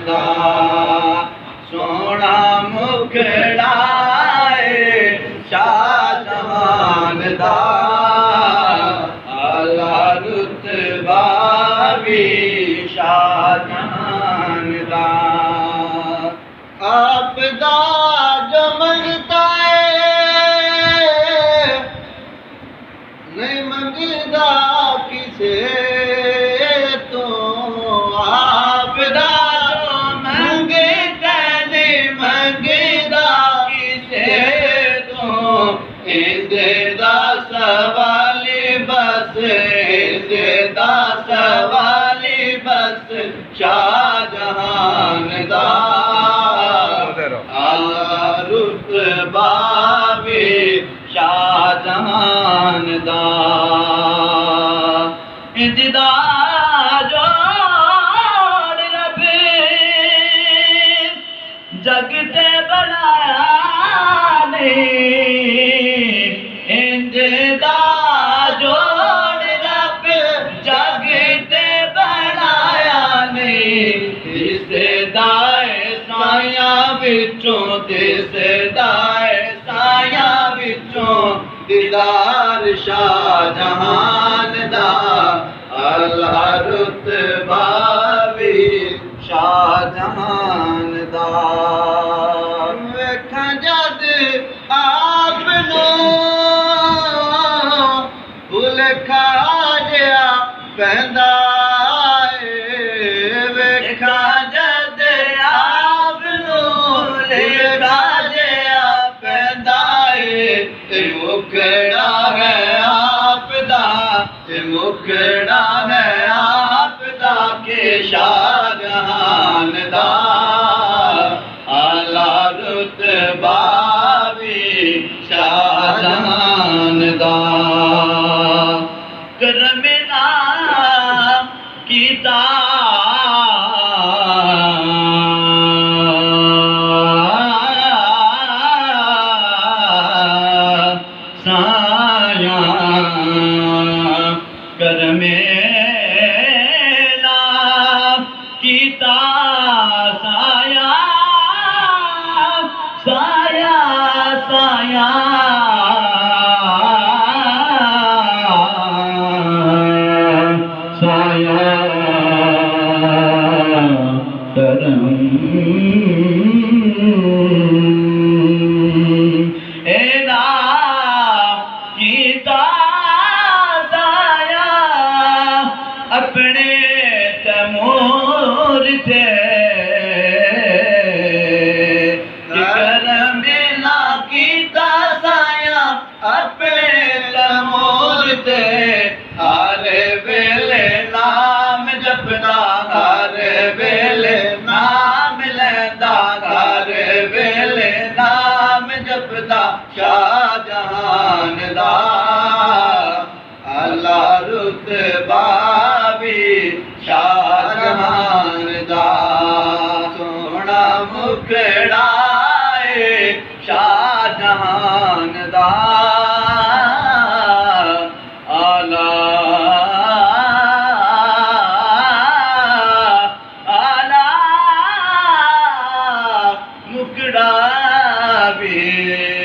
दा सोना मुखड़ा शाहजहान दा आला रुतबा भी शाहजहान दा आपदा जो मंगता है नहीं मंगदा किसे तो आपदा जो मंगता नहीं मंगदा किसे तो इंदा सवाली बस इंदा सवाली बस शाहजहान दा आला रुतबा भी शाहजहान दा इंदा जोड़ रब जग ते बनाया इंदा जोड़ रब जग ते बनाया दिसदाए साया विचों दिसदाए साया विचों दीदार शाहजहान दा आला रुतबा भी शाहजहान दा वेखां जद आप भुलखा जिहा पैंदा वेखां जद आप भुलखा जिहा पैंदा मुखड़ा है आपदा मुखड़ा है आपदा के शाहजहान दा आला रुतबा भी शाहजहान दा करमिना कीता साया करमेला कीता साया साया साया साया करम एदा कीता साया अपने तमोर थे करमिला कीता साया अपने तमोर थे हर वेले नाम जपदा हर वेले नाम लैंदा हर वेले नाम जपदा शाहजहान दा आला रुतबा भी शाहजहान दा सोना मुखड़ा शाहजहान दा आला आला मुखड़ा भी